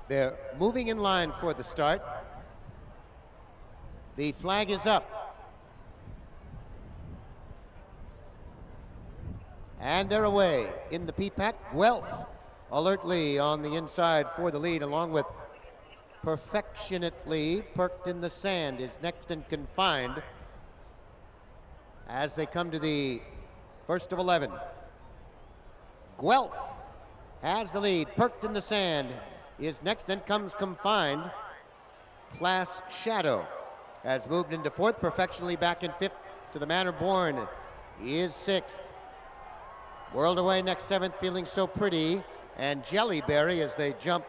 They're moving in line for the start. The flag is up. And they're away in the Peapack. Guelph alertly on the inside for the lead, along with Perfectionately Perked in the Sand is next and confined as they come to the first of 11. Guelph has the lead. Perked in the Sand is next, then comes Confined. Class Shadow has moved into fourth. Perfectionately back in fifth to the Manor Born is sixth. World Away next, seventh, Feeling So Pretty, and Jellyberry as they jump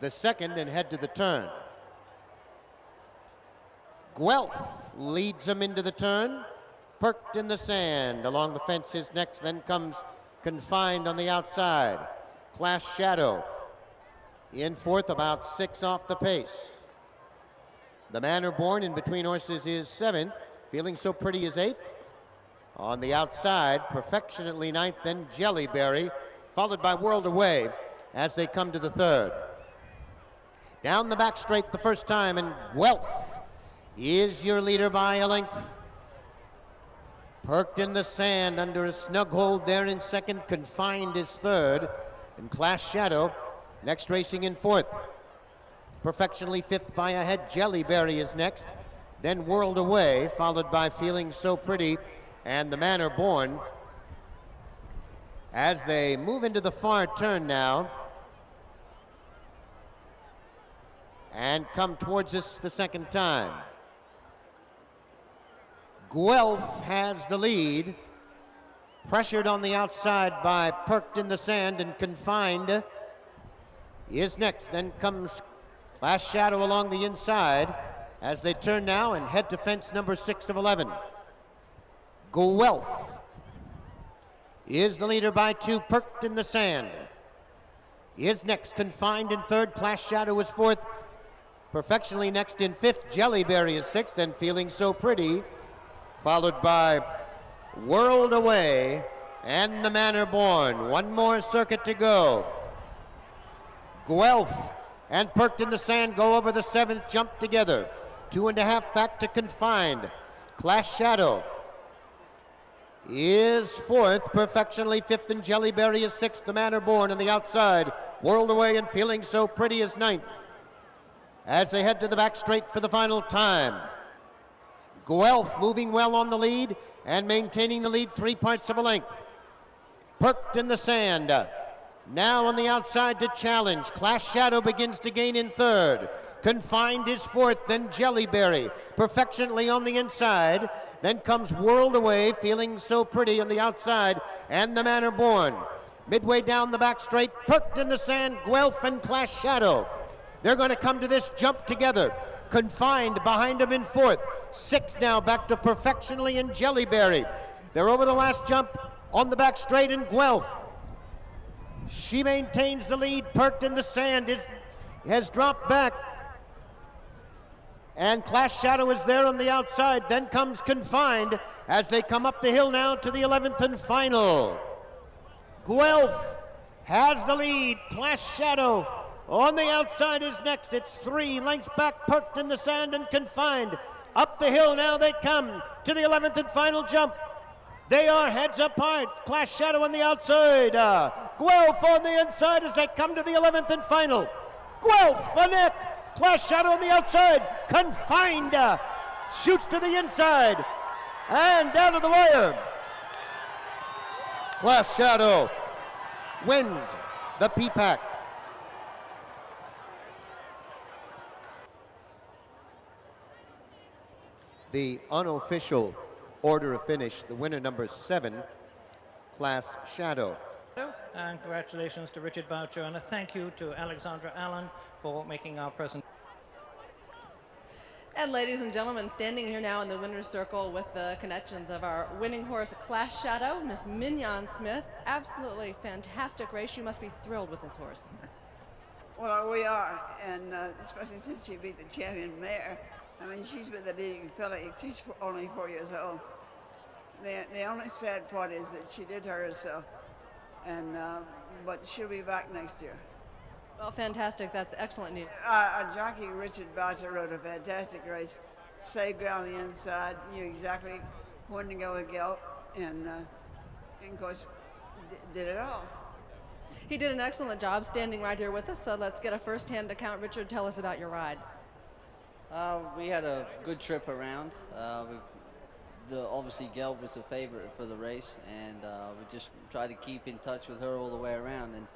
the second and head to the turn. Guelph leads them into the turn. Perked in the Sand along the fence is next, then comes Confined on the outside. Class Shadow in fourth, about 6 off the pace. The Manor Born in between horses is seventh. Feeling So Pretty is eighth. On the outside, Perfectionately ninth, then Jellyberry, followed by World Away as they come to the third. Down the back straight the first time, and Guelph is your leader by a length. Perked in the Sand under a snug hold there in second. Confined is third, and Class Shadow next racing in fourth. Perfectionately fifth by a head. Jellyberry is next, then World Away, followed by Feeling So Pretty and the Manor Born. As they move into the far turn now and come towards us the second time. Guelph has the lead, pressured on the outside by Perked in the Sand, and Confined is next. Then comes Class Shadow along the inside as they turn now and head to fence number 6 of 11. Guelph is the leader by 2. Perked in the Sand is next. Confined in third. Class Shadow is fourth. Perfectionately next in fifth. Jellyberry is sixth, and Feeling So Pretty, followed by World Away and the Manor Born. One more circuit to go. Guelph and Perked in the Sand go over the seventh jump together. 2.5 back to Confined. Class Shadow is fourth. Perfectionately fifth, and Jellyberry is sixth. The Manor Born on the outside. World Away and Feeling So Pretty is ninth as they head to the back straight for the final time. Guelph moving well on the lead and maintaining the lead 3 parts of a length. Perked in the Sand now on the outside to challenge. Class Shadow begins to gain in third. Confined is fourth, then Jellyberry. Perfectionately on the inside. Then comes World Away, Feeling So Pretty on the outside, and the Manor Born. Midway down the back straight, Perked in the Sand, Guelph and Class Shadow. They're going to come to this jump together. Confined behind them in fourth. 6 now back to Perfectionately and Jellyberry. They're over the last jump on the back straight, and Guelph, she maintains the lead. Perked in the Sand has dropped back, and Class Shadow is there on the outside. Then comes Confined as they come up the hill now to the 11th and final. Guelph has the lead. Class Shadow on the outside is next. It's 3 lengths back. Perked in the Sand and Confined. Up the hill now they come to the 11th and final jump. They are heads apart. Class Shadow on the outside. Guelph on the inside as they come to the 11th and final. Guelph a neck. Class Shadow on the outside. Confined shoots to the inside and down to the wire. Class Shadow wins the Peapack. The unofficial order of finish, the winner number 7, Class Shadow. And congratulations to Richard Boucher, and a thank you to Alexandra Allen for making our presentation. And ladies and gentlemen, standing here now in the winner's circle with the connections of our winning horse, Class Shadow, Miss Mignon Smith. Absolutely fantastic race. You must be thrilled with this horse. Well, we are, and especially since she beat the champion mare. I mean, she's with the leading filly. She's only 4 years old. The only sad part is that she did hurt herself, and but she'll be back next year. Well, fantastic. That's excellent news. Our jockey, Richard Boucher, rode a fantastic race. Saved ground on the inside, knew exactly when to go with Gelt, and of course, did it all. He did an excellent job standing right here with us, so let's get a first-hand account. Richard, tell us about your ride. We had a good trip around. Obviously Gelt was the favorite for the race, and we just tried to keep in touch with her all the way around. And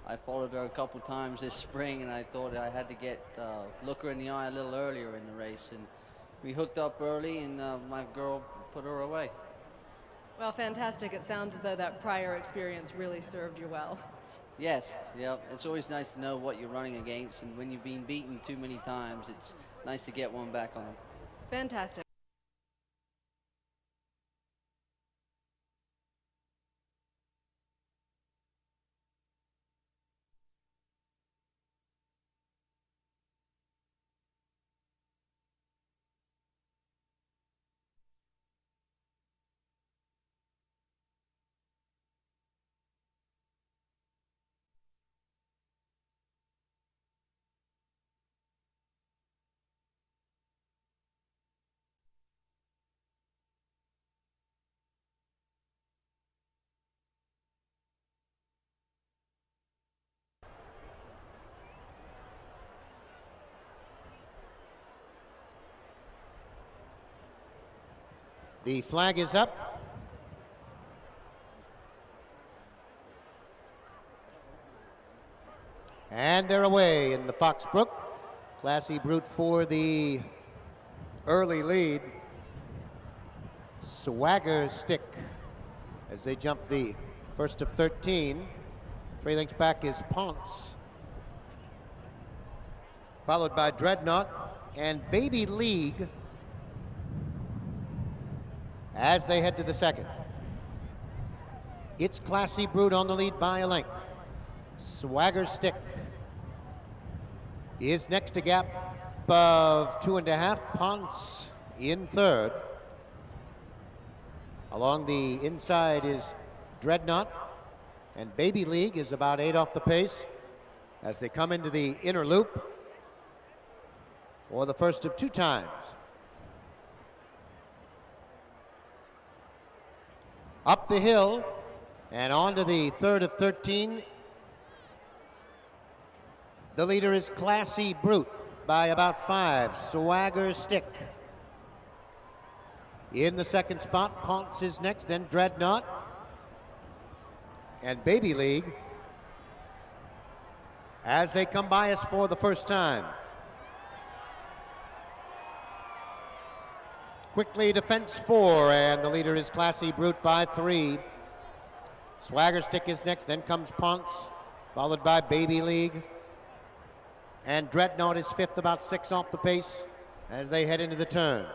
I followed her a couple times this spring, and I thought I had to look her in the eye a little earlier in the race. And we hooked up early, and my girl put her away. Well, fantastic. It sounds as though that prior experience really served you well. Yes, yep. It's always nice to know what you're running against, and when you've been beaten too many times, it's nice to get one back on them. Fantastic. The flag is up. And they're away in the Foxbrook. Classy Brute for the early lead. Swagger Stick as they jump the first of 13. 3 lengths back is Ponce, followed by Dreadnought and Baby League as they head to the second. It's Classy Brute on the lead by a length. Swagger Stick is next, a gap of 2.5. Ponce in third. Along the inside is Dreadnought, and Baby League is about 8 off the pace as they come into the inner loop for the first of 2 times. Up the hill and on to the third of 13. The leader is Classy Brute by about 5. Swagger Stick in the second spot. Ponce is next, then Dreadnought and Baby League as they come by us for the first time. Quickly to fence 4, and the leader is Classy Brute by 3. Swagger Stick is next, then comes Ponce, followed by Baby League. And Dreadnought is 5th, about 6 off the pace as they head into the turn.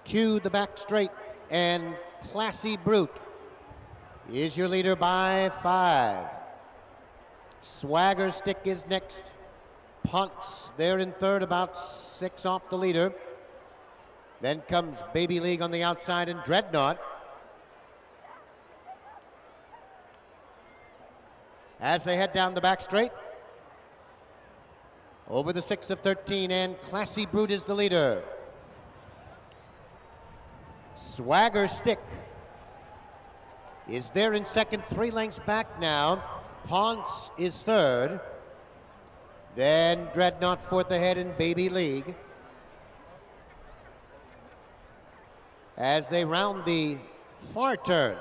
To the back straight, and Classy Brute is your leader by 5. Swagger Stick is next. Ponce there in third, about 6 off the leader. Then comes Baby League on the outside, and Dreadnought as they head down the back straight. Over the 6 of 13, and Classy Brute is the leader. Swagger Stick is there in second, 3 lengths back now. Ponce is third. Then Dreadnought 4th ahead in Baby League. As they round the far turn.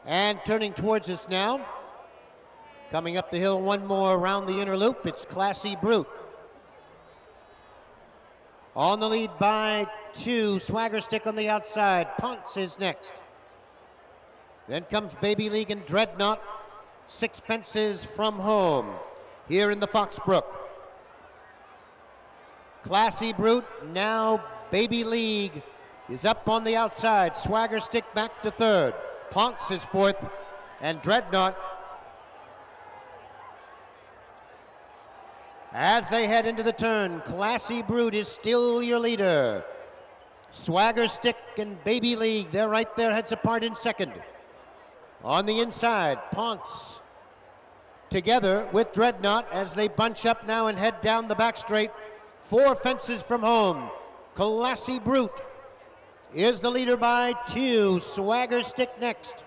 And turning towards us now. Coming up the hill one more around the inner loop, it's Classy Brute. On the lead by 2, Swagger Stick on the outside. Ponce is next. Then comes Baby League and Dreadnought, 6 fences from home here in the Foxbrook. Classy Brute, now Baby League is up on the outside. Swagger Stick back to third. Ponce is 4th, and Dreadnought As they head into the turn, Classy Brute is still your leader. Swagger Stick and Baby League, they're right there, heads apart in second. On the inside, Ponce together with Dreadnought as they bunch up now and head down the back straight. 4 fences from home. Classy Brute is the leader by 2. Swagger Stick next.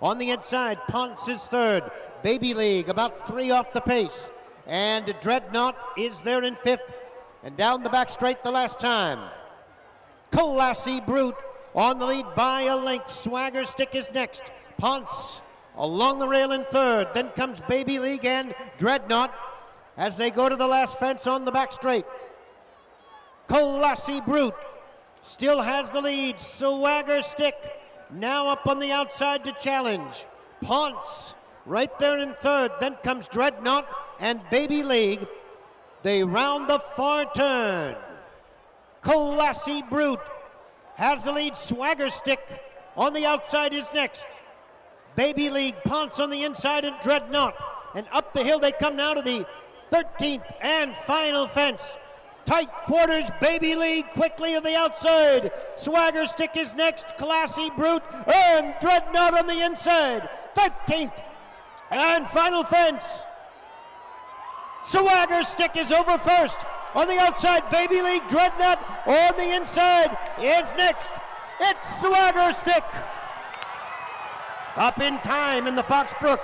On the inside, Ponce is third. Baby League about 3 off the pace. And Dreadnought is there in 5th. And down the back straight the last time. Classy Brute on the lead by a length. Swagger Stick is next. Ponce along the rail in 3rd. Then comes Baby League and Dreadnought as they go to the last fence on the back straight. Classy Brute still has the lead. Swagger Stick now up on the outside to challenge. Ponce right there in 3rd. Then comes Dreadnought and Baby League. They round the far turn. Classy Brute has the lead. Swagger Stick on the outside is next. Baby League, Ponce on the inside, and Dreadnought. And up the hill they come now to the 13th and final fence. Tight quarters, Baby League quickly of the outside. Swagger Stick is next. Classy Brute and Dreadnought on the inside. 13th and final fence. Swagger Stick is over first. On the outside, Baby League, Dreadnought on the inside is next. It's Swagger Stick. Up in time in the Foxbrook.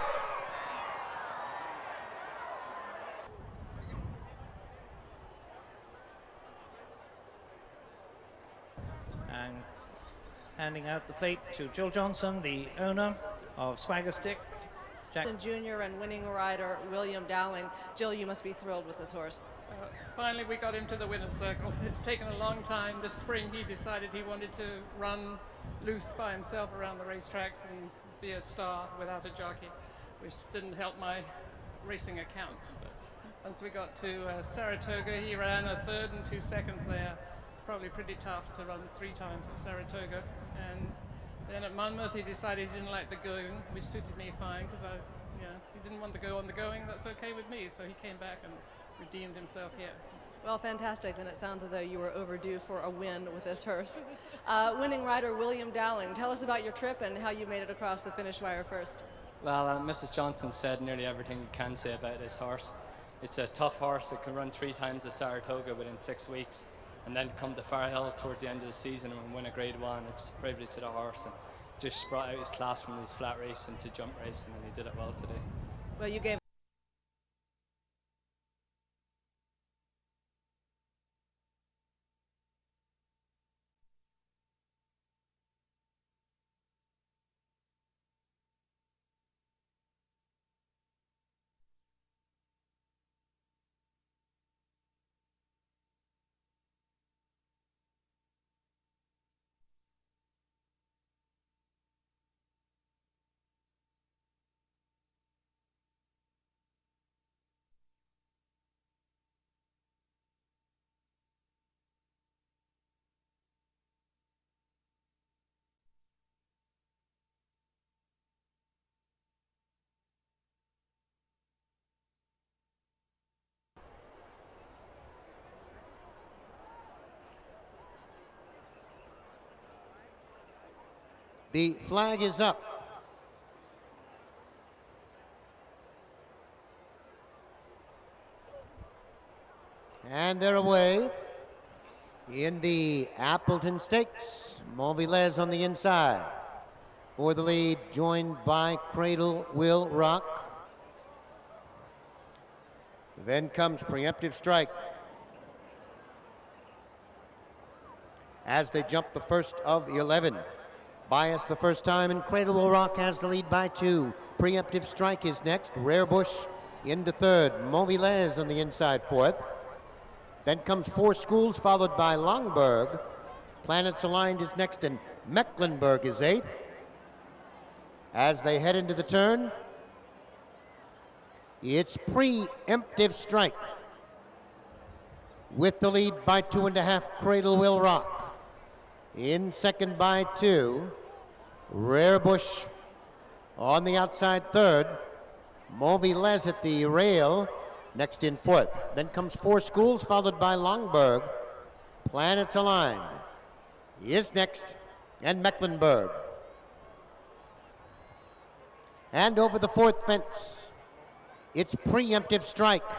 And handing out the plate to Jill Johnson, the owner of Swagger Stick. Junior and winning rider William Dowling. Jill, you must be thrilled with this horse. Finally, we got him to the winner's circle. It's taken a long time. This spring, he decided he wanted to run loose by himself around the racetracks and be a star without a jockey, which didn't help my racing account. But once we got to Saratoga, he ran a 3rd and 2 seconds there. Probably pretty tough to run 3 times at Saratoga. And then at Monmouth, he decided he didn't like the going, which suited me fine because he didn't want to go on the going. That's okay with me. So he came back and redeemed himself here. Well, fantastic. Then it sounds as though you were overdue for a win with this hearse. Winning rider William Dowling, tell us about your trip and how you made it across the finish wire first. Well, Mrs. Johnson said nearly everything you can say about this horse. It's a tough horse. It can run 3 times at Saratoga within 6 weeks, and then come to Farhill towards the end of the season and win a Grade 1. It's a privilege to the horse, and just brought out his class from his flat racing to jump racing, and he did it well today. Well, you gave The flag is up. And they're away in the Appleton Stakes. Movilez on the inside for the lead, joined by Cradle Will Rock. Then comes Preemptive Strike. As they jump the first of 11. Bias the first time, and Cradle Will Rock has the lead by 2. Preemptive Strike is next. Rare Bush into 3rd. Movilez on the inside 4th. Then comes 4 Schools, followed by Longberg. Planets Aligned is next, and Mecklenburg is 8th. As they head into the turn, it's Preemptive Strike with the lead by 2.5, Cradle Will Rock. In second by 2, Rare Bush on the outside 3rd. Movilez at the rail next in fourth. Then comes Four Schools, followed by Longberg. Planets Aligned is next, and Mecklenburg. And over the fourth fence, it's Preemptive Strike.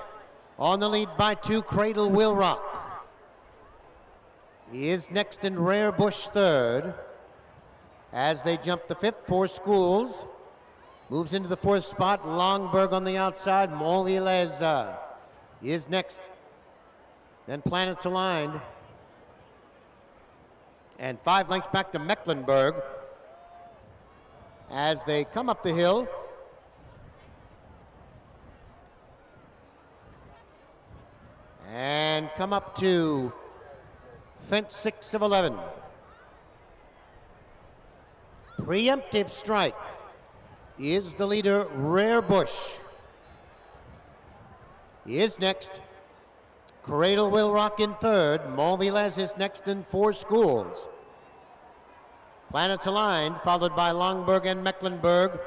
On the lead by 2, Cradle Will Rock is next, and Rare Bush third. As they jump the fifth, Four Schools moves into the fourth spot. Longberg on the outside. Montvilez is next. Then Planets Aligned. And 5 lengths back to Mecklenburg as they come up the hill. And come up to fence 6 of 11. Preemptive Strike is the leader. Rare Bush is next. Cradle Will Rock in third. Montvilez is next, in Four Schools. Planets Aligned, followed by Longberg and Mecklenburg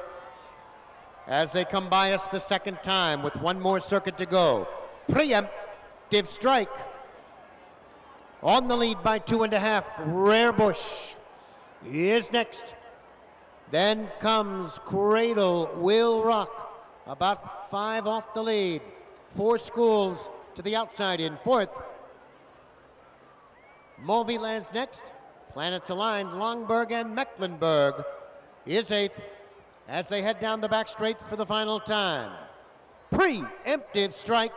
as they come by us the second time with one more circuit to go. Preemptive Strike on the lead by 2.5. Rare Bush is next. Then comes Cradle Will Rock, about 5 off the lead. Four Schools to the outside in fourth. Montvilez next. Planets Aligned, Longberg and Mecklenburg is eighth as they head down the back straight for the final time. Preemptive Strike,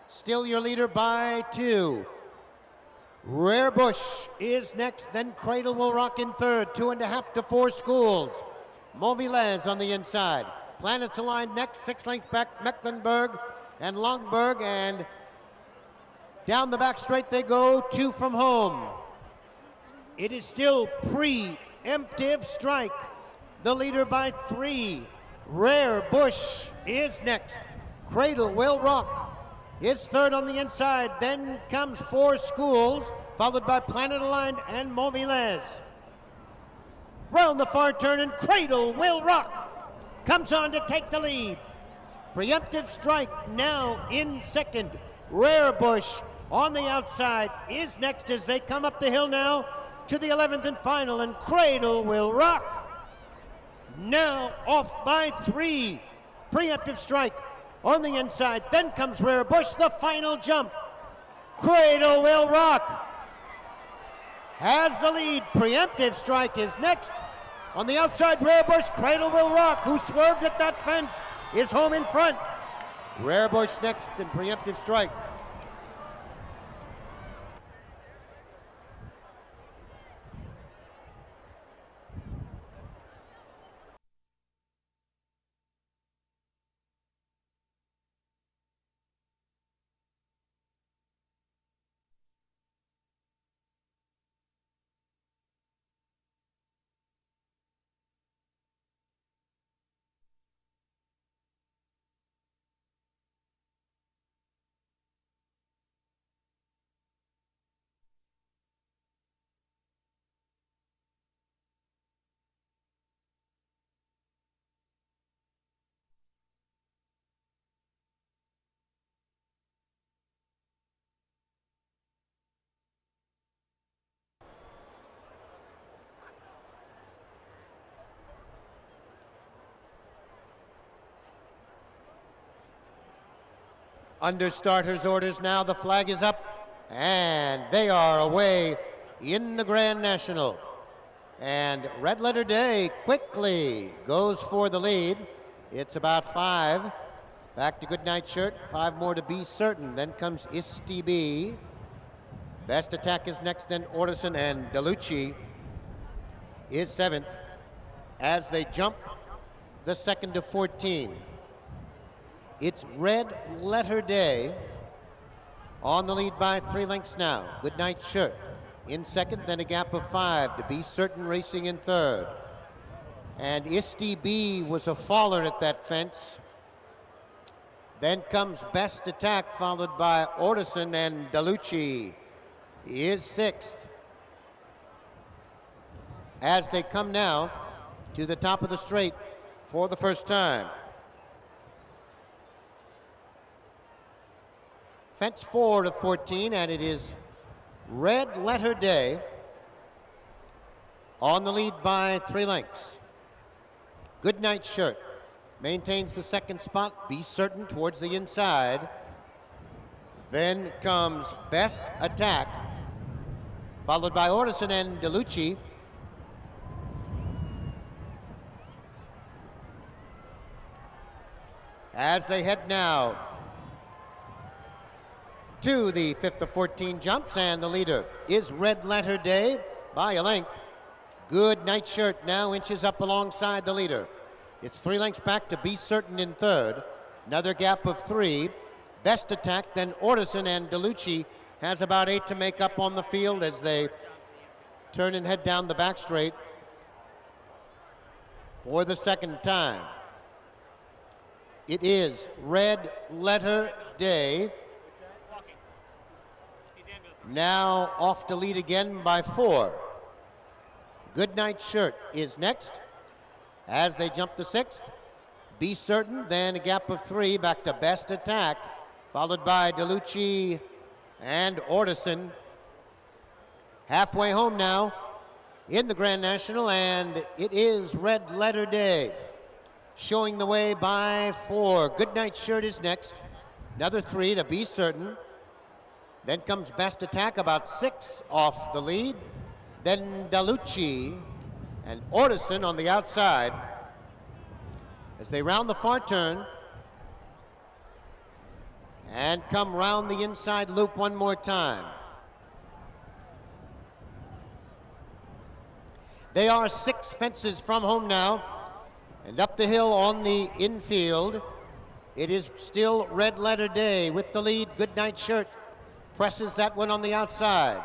still your leader by 2. Rare Bush is next, then Cradle Will Rock in third, 2.5 to Four Schools. Montvilez on the inside. Planets Aligned next, 6 lengths back, Mecklenburg and Longberg, and down the back straight they go, 2 from home. It is still Preemptive Strike, the leader by 3. Rare Bush is next. Cradle Will Rock is third on the inside. Then comes Four Schools, followed by Planet Aligned and Montvilez. Round the far turn, and Cradle Will Rock comes on to take the lead. Preemptive Strike now in second. Rare Bush on the outside is next as they come up the hill now to the 11th and final, and Cradle Will Rock now off by 3. Preemptive Strike on the inside. Then comes Rare Bush, the final jump. Cradle Will Rock has the lead. Preemptive Strike is next. On the outside, Rare Bush. Cradle Will Rock, who swerved at that fence, is home in front. Rare Bush next, and Preemptive Strike. Under starters orders now, the flag is up, and they are away in the Grand National. And Red Letter Day quickly goes for the lead. It's about 5. Back to Goodnight Shirt, 5 more to Be Certain. Then comes Isti B. Best Attack is next, then Ortison, and Delucci is 7th as they jump the 2nd to 14. It's Red Letter Day on the lead by 3 lengths now. Goodnight Shirt in second, then a gap of 5 to Be Certain racing in third. And Isti B was a faller at that fence. Then comes Best Attack, followed by Ortison, and Delucci is 6th. As they come now to the top of the straight for the first time. Fence 4 to 14, and it is Red Letter Day on the lead by 3 lengths. Good Night Shirt maintains the second spot. Be Certain towards the inside. Then comes Best Attack, followed by Ortison and DeLucci. As they head now to the 5th of 14 jumps, and the leader is Red Letter Day by a length. Good Night Shirt now inches up alongside the leader. It's 3 lengths back to Be Certain in third. Another gap of 3. Best Attack, then Ortison and DeLucci has about 8 to make up on the field as they turn and head down the back straight for the second time. It is Red Letter Day. Now off to lead again by 4. Good Night Shirt is next as they jump to 6th. Be Certain, then a gap of 3 back to Best Attack, followed by DeLucci and Ortison. Halfway home now in the Grand National, and it is Red Letter Day showing the way by 4. Good Night Shirt is next. Another 3 to Be Certain. Then comes Best Attack, about 6 off the lead. Then DeLucci and Ortison on the outside as they round the far turn and come round the inside loop one more time. They are 6 fences from home now, and up the hill on the infield, it is still Red Letter Day with the lead. Good Night Shirt presses that one on the outside.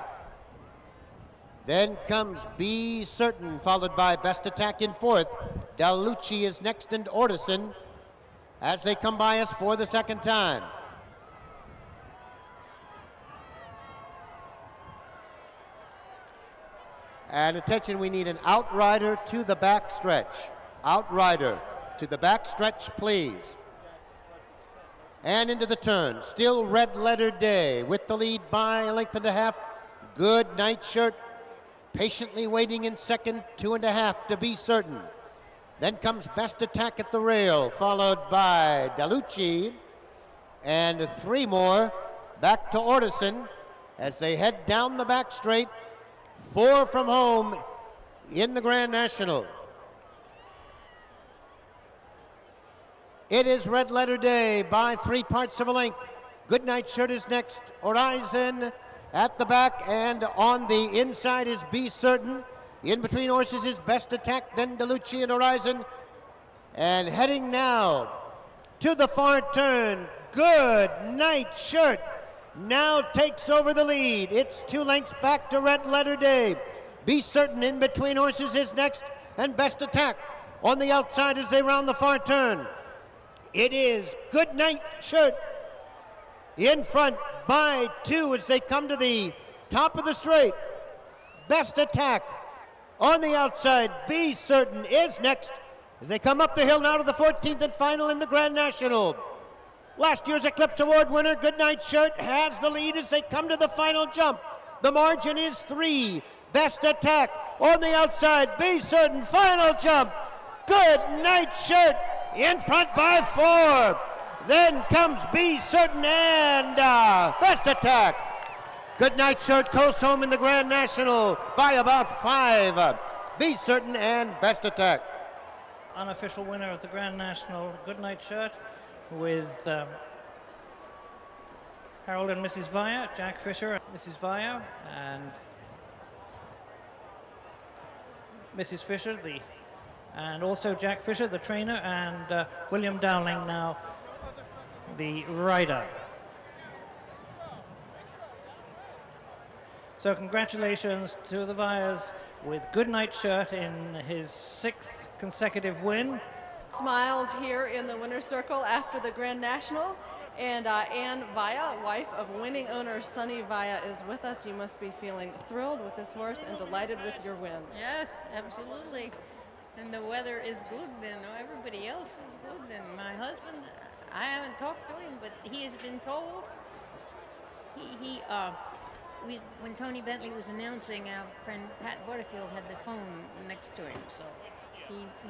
Then comes Be Certain, followed by Best Attack in 4th. DeLucci is next, and Ortison as they come by us for the second time. And attention, we need an outrider to the back stretch. Outrider to the back stretch, please. And into the turn. Still Red Letter Day with the lead by a length and a half. Good Night Shirt patiently waiting in second, 2.5 to Be Certain. Then comes Best Attack at the rail, followed by DeLucci, and 3 more back to Ortison as they head down the back straight. 4 from home in the Grand National. It is Red Letter Day by 3 parts of a length. Good Night Shirt is next. Horizon at the back, and on the inside is Be Certain. In between horses is Best Attack, then DeLucci and Horizon. And heading now to the far turn, Good Night Shirt now takes over the lead. It's 2 lengths back to Red Letter Day. Be Certain in between horses is next, and Best Attack on the outside as they round the far turn. It is Good Night Shirt in front by 2 as they come to the top of the straight. Best Attack on the outside. Be Certain is next as they come up the hill now to the 14th and final in the Grand National. Last year's Eclipse Award winner, Good Night Shirt, has the lead as they come to the final jump. The margin is 3. Best Attack on the outside. Be Certain, final jump. Good Night Shirt in front by 4. Then comes Be Certain and Best Attack. Good Night Shirt coasts home in the Grand National by about 5. Be Certain and Best Attack. Unofficial winner of the Grand National, Good Night Shirt, with Harold and Mrs. Via, Jack Fisher, Mrs. Via, and Mrs. Fisher, and also Jack Fisher, the trainer, and William Dowling now, the rider. So congratulations to the Vias with Good Night Shirt in his 6th consecutive win. Smiles here in the winner's circle after the Grand National. And Ann Via, wife of winning owner Sonny Via, is with us. You must be feeling thrilled with this horse and delighted with your win. Yes, absolutely. And the weather is good, and everybody else is good. And my husband, I haven't talked to him, but he has been told When Tony Bentley was announcing, our friend Pat Butterfield had the phone next to him, so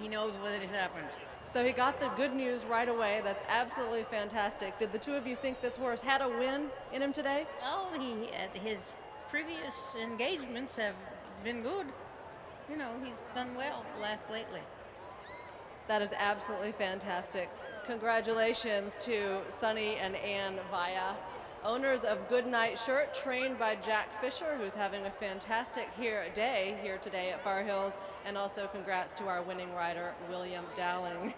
he knows what has happened. So he got the good news right away. That's absolutely fantastic. Did the two of you think this horse had a win in him today? Oh, his previous engagements have been good. You know, he's done well lately. That is absolutely fantastic. Congratulations to Sonny and Ann Via, owners of Goodnight Shirt, trained by Jack Fisher, who's having a fantastic day here today at Far Hills, and also congrats to our winning rider, William Dowling.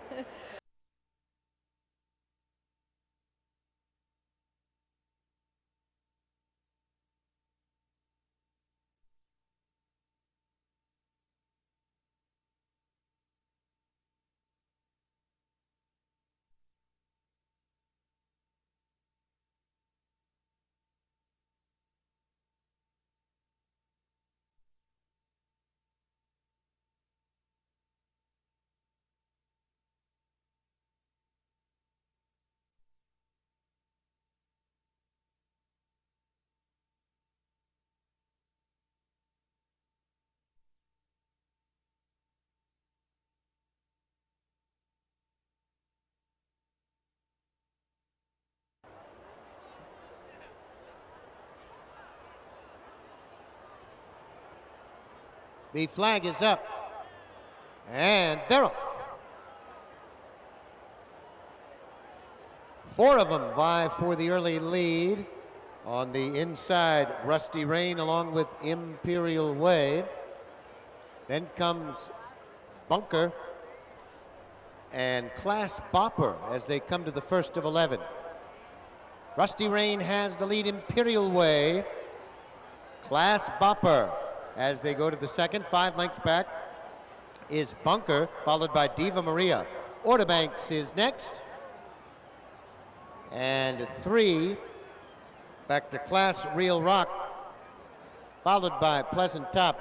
The flag is up, and they're off. 4 of them vie for the early lead. On the inside, Rusty Rain along with Imperial Way. Then comes Bunker and Class Bopper as they come to the first of 11. Rusty Rain has the lead. Imperial Way, Class Bopper. As they go to the second, 5 lengths back is Bunker, followed by Diva Maria. Orderbanks is next. And 3 back to Class Real Rock, followed by Pleasant Top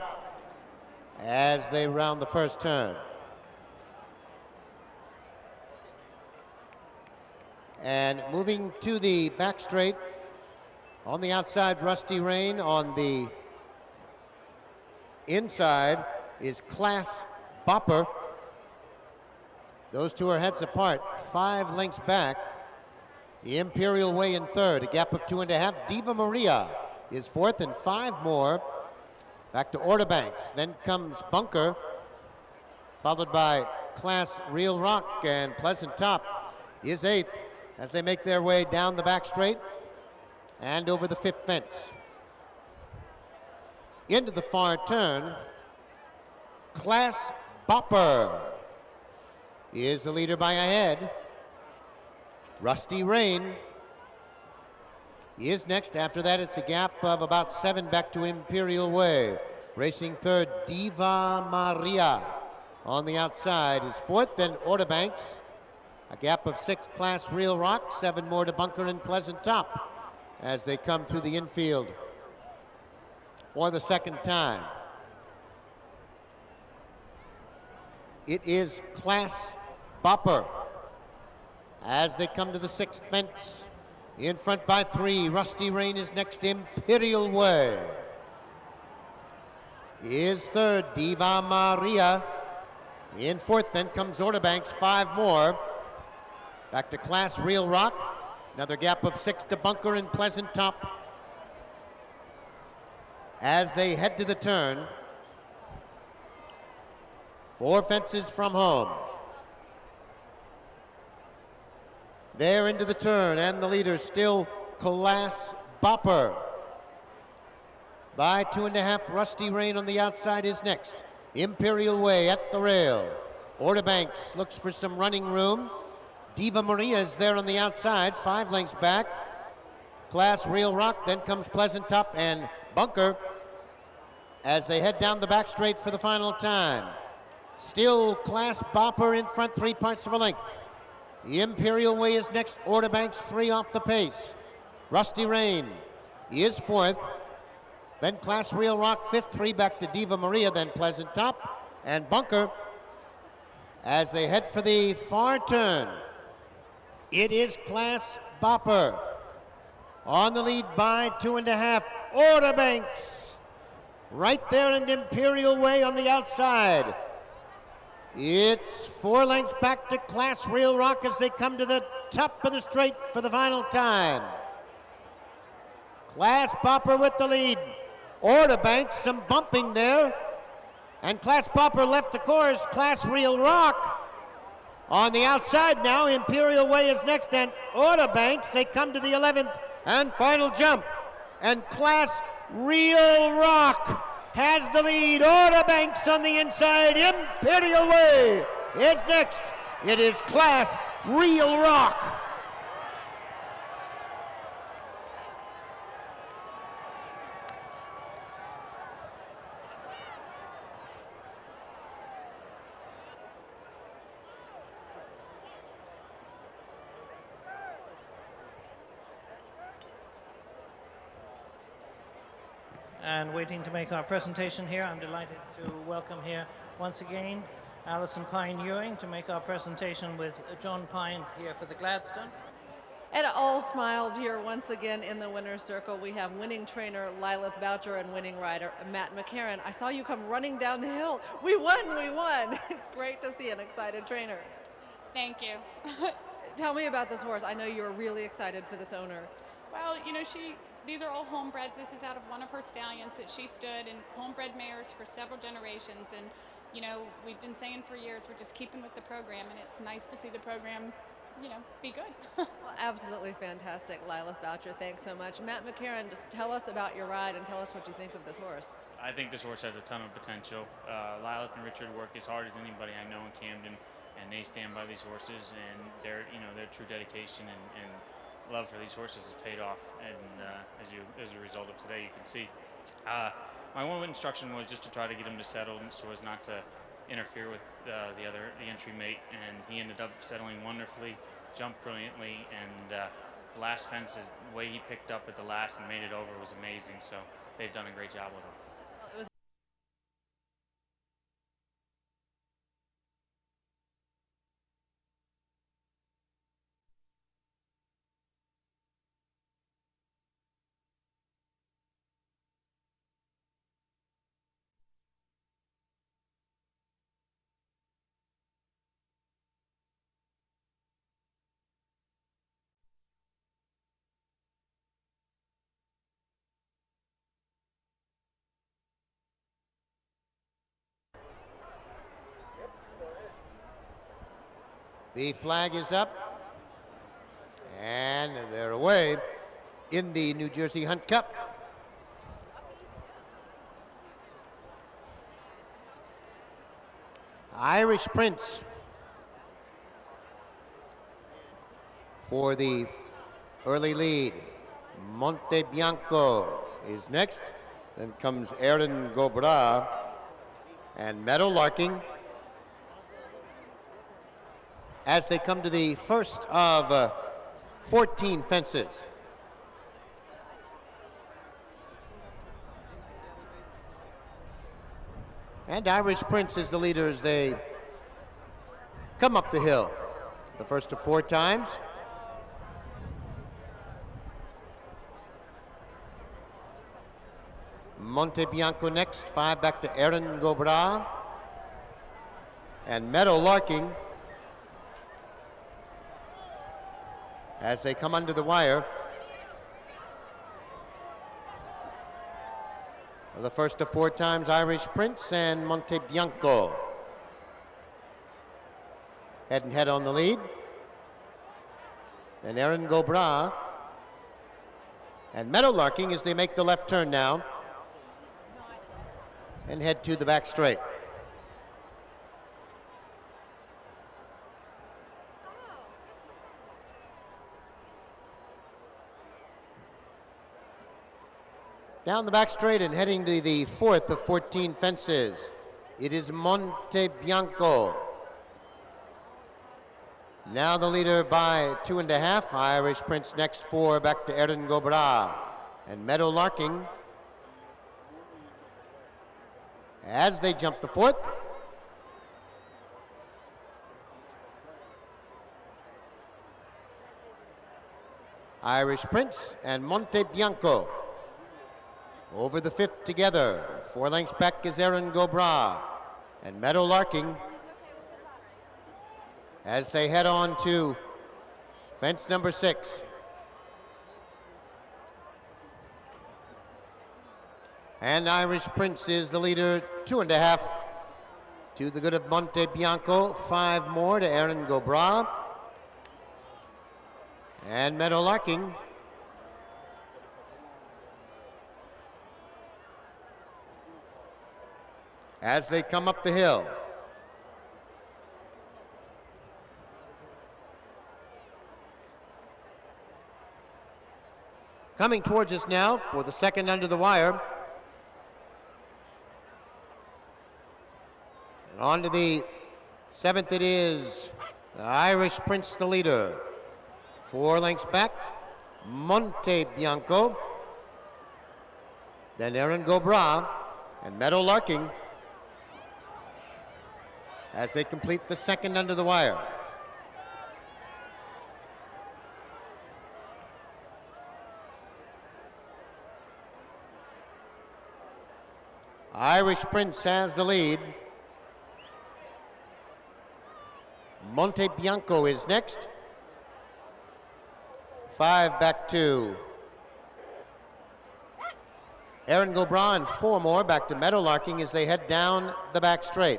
as they round the first turn. And moving to the back straight, on the outside, Rusty Rain. On the inside is Class Bopper. Those two are heads apart, 5 lengths back. The Imperial Way in third, a gap of 2.5. Diva Maria is fourth, and 5 more. Back to Orderbanks. Then comes Bunker, followed by Class Real Rock, and Pleasant Top is 8th as they make their way down the back straight and over the 5th fence. Into the far turn, Class Bopper is the leader by a head. Rusty Rain is next. After that, it's a gap of about 7 back to Imperial Way. Racing third, Diva Maria. On the outside is fourth, then Orderbanks. A gap of 6, Class Real Rock. 7 more to Bunker and Pleasant Top as they come through the infield for the second time. It is Class Bopper as they come to the 6th fence. In front by 3, Rusty Rain is next. Imperial Way is third. Diva Maria in fourth. Then comes Orderbanks, 5 more. Back to Class Real Rock. Another gap of 6 to Bunker and Pleasant Top as they head to the turn. 4 fences from home. They're into the turn, and the leader still Class Bopper. By 2.5, Rusty Rain on the outside is next. Imperial Way at the rail. Orderbanks looks for some running room. Diva Maria is there on the outside, 5 lengths back. Class Real Rock, then comes Pleasant Top and Bunker as they head down the back straight for the final time. Still Class Bopper in front, 3 parts of a length. The Imperial Way is next. Orderbanks 3 off the pace. Rusty Rain is 4th. Then Class Real Rock 5th, 3 back to Diva Maria, then Pleasant Top and Bunker as they head for the far turn. It is Class Bopper On the lead by 2.5, Order Banks. Right there in Imperial Way on the outside. It's 4 lengths back to Class Real Rock as they come to the top of the straight for the final time. Class Popper with the lead. Order Banks, some bumping there. And Class Popper left the course. Class Real Rock on the outside now. Imperial Way is next, and Order Banks, they come to the 11th and final jump. And Class Real Rock has the lead. Order Banks on the inside. Imperial Way is next. It is Class Real Rock. And waiting to make our presentation here, I'm delighted to welcome here once again Alison Pine Ewing to make our presentation with John Pine here for the Gladstone. And all smiles here once again in the winner's circle. We have winning trainer Lilith Boucher and winning rider Matt McCarron. I saw you come running down the hill. We won, we won. It's great to see an excited trainer. Thank you. Tell me about this horse. I know you're really excited for this owner. Well, you know, these are all homebreds. This is out of one of her stallions that she stood in homebred mares for several generations. And, you know, we've been saying for years, we're just keeping with the program, and it's nice to see the program, you know, be good. Well, absolutely fantastic, Lilith Boucher. Thanks so much. Matt McCarron, just tell us about your ride and tell us what you think of this horse. I think this horse has a ton of potential. Lilith and Richard work as hard as anybody I know in Camden, and they stand by these horses, and their true dedication and love for these horses has paid off, and as a result of today, you can see. My one instruction was just to try to get him to settle so as not to interfere with the entry mate, and he ended up settling wonderfully, jumped brilliantly, and the last fence, the way he picked up at the last and made it over was amazing. So they've done a great job with him. It was The flag is up, and they're away in the New Jersey Hunt Cup. Irish Prince for the early lead. Monte Bianco is next. Then comes Aaron Gobra and Meadow Larking as they come to the first of 14 fences. And Irish Prince is the leader as they come up the hill. The first of 4 times. Monte Bianco next, 5 back to Aaron Gobra. And Meadow Larking as they come under the wire. The first of 4 times, Irish Prince and Monte Bianco. Head and head on the lead. Then Aaron Gobra and Meadow Larking as they make the left turn now and head to the back straight. Down the back straight and heading to the 4th of 14 fences. It is Monte Bianco. Now the leader by 2.5. Irish Prince next, 4 back to Aaron Gobra. And Meadow Larking as they jump the 4th. Irish Prince and Monte Bianco. Over the 5th together. 4 lengths back is Aaron Gobra and Meadow Larking as they head on to fence number 6. And Irish Prince is the leader, 2.5 to the good of Monte Bianco, 5 more to Aaron Gobra. And Meadow Larking as they come up the hill. Coming towards us now for the second under the wire. And on to the 7th it is. The Irish Prince the leader. 4 lengths back, Monte Bianco. Then Aaron Gobra and Meadow Larking as they complete the second under the wire. Irish Prince has the lead. Monte Bianco is next. 5 back to Aaron Gobra and 4 more back to Meadow Larking as they head down the back straight.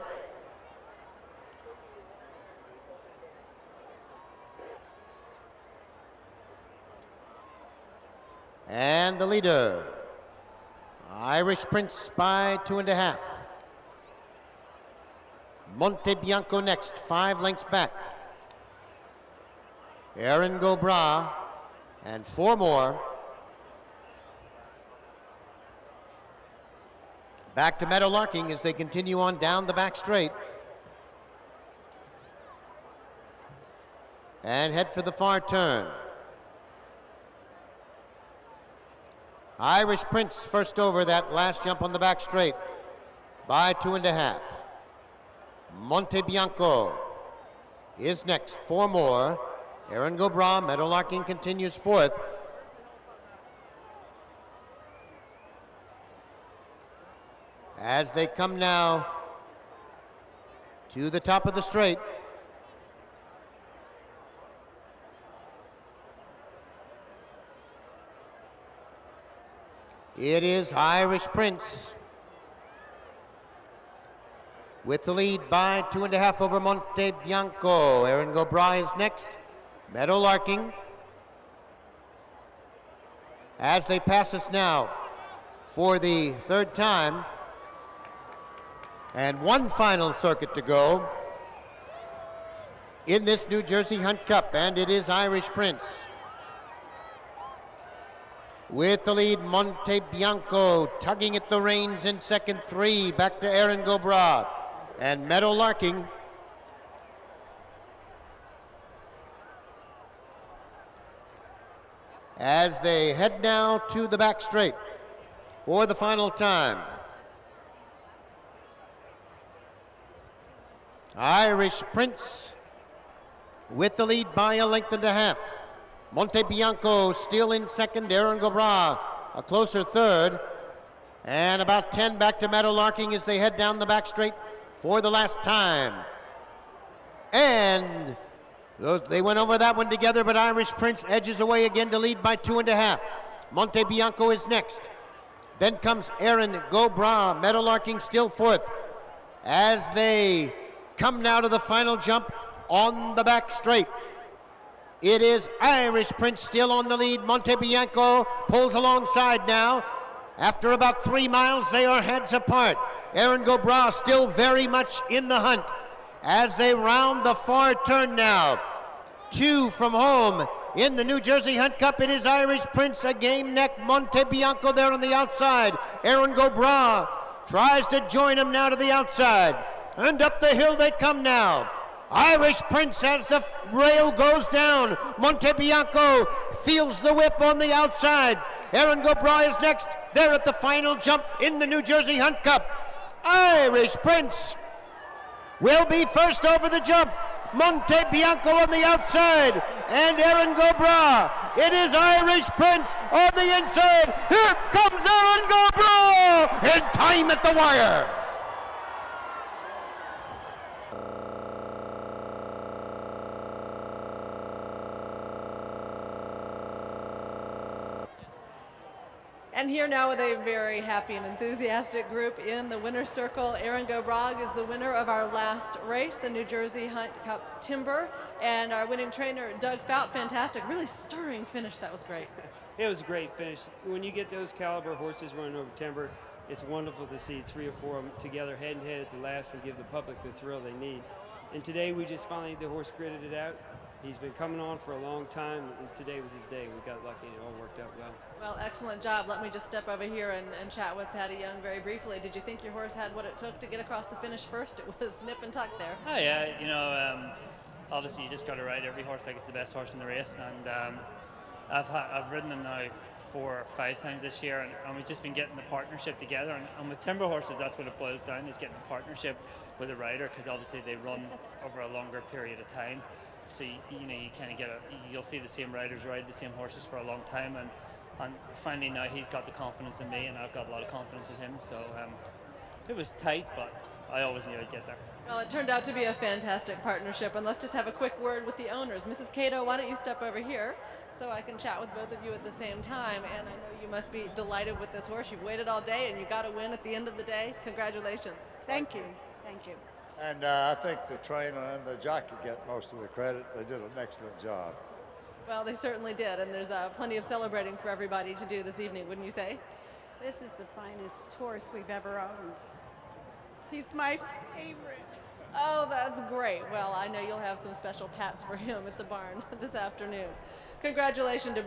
And the leader, Irish Prince by 2.5. Monte Bianco next, 5 lengths back. Aaron Gobra and 4 more. Back to Meadow Larking as they continue on down the back straight. And head for the far turn. Irish Prince first over that last jump on the back straight by 2.5. Monte Bianco is next, 4 more. Aaron Gobra, Meadow Larking continues 4th. As they come now to the top of the straight. It is Irish Prince with the lead by 2.5 over Monte Bianco. Aaron Gobra is next. Meadow Larking. As they pass us now for the 3rd time. And one final circuit to go in this New Jersey Hunt Cup, and it is Irish Prince. With the lead, Monte Bianco tugging at the reins in second, 3 back to Aaron Gobra and Meadow Larking. As they head now to the back straight for the final time. Irish Prince with the lead by 1.5 lengths. Monte Bianco still in second. Aaron Gobra a closer 3rd. And about 10 back to Meadow Larking as they head down the back straight for the last time. And they went over that one together, but Irish Prince edges away again to lead by 2.5. Monte Bianco is next. Then comes Aaron Gobra. Meadow Larking still 4th. As they come now to the final jump on the back straight. It is Irish Prince still on the lead. Monte Bianco pulls alongside now. After about 3 miles, they are heads apart. Aaron Gobra still very much in the hunt. As they round the far turn now. 2 from home in the New Jersey Hunt Cup. It is Irish Prince, a game neck. Monte Bianco there on the outside. Aaron Gobra tries to join him now to the outside. And up the hill they come now. Irish Prince as the rail goes down. Monte Bianco feels the whip on the outside. Aaron Gobra is next. They're at the final jump in the New Jersey Hunt Cup. Irish Prince will be first over the jump. Monte Bianco on the outside. And Aaron Gobra It is Irish Prince on the inside. Here comes Aaron Gobro in time at the wire. And here now with a very happy and enthusiastic group in the winner's circle. Aaron Gobrog is the winner of our last race, the New Jersey Hunt Cup Timber. And our winning trainer, Doug Fout, fantastic, really stirring finish. That was great. It was a great finish. When you get those caliber horses running over timber, it's wonderful to see 3 or 4 of them together head and head at the last and give the public the thrill they need. And today we just finally, the horse gritted it out. He's been coming on for a long time, and today was his day. We got lucky and it all worked out well. Well, excellent job. Let me just step over here and chat with Patty Young very briefly. Did you think your horse had what it took to get across the finish first? It was nip and tuck there. Oh yeah, you know, obviously you just got to ride every horse like it's the best horse in the race, and I've ridden them now 4 or 5 times this year, and we've just been getting the partnership together. And with timber horses, that's what it boils down, is getting a partnership with a rider, because obviously they run over a longer period of time. So you know, you kind of you'll see the same riders ride the same horses for a long time, and finally now he's got the confidence in me, and I've got a lot of confidence in him. So it was tight, but I always knew I'd get there. Well, it turned out to be a fantastic partnership, and let's just have a quick word with the owners. Mrs. Cato, why don't you step over here so I can chat with both of you at the same time? And I know you must be delighted with this horse. You've waited all day, and you got a win at the end of the day. Congratulations. Thank you. Thank you. And I think the trainer and the jockey get most of the credit. They did an excellent job. Well, they certainly did, and there's plenty of celebrating for everybody to do this evening, wouldn't you say? This is the finest horse we've ever owned. He's my favorite. Oh, that's great. Well, I know you'll have some special pats for him at the barn this afternoon. Congratulations to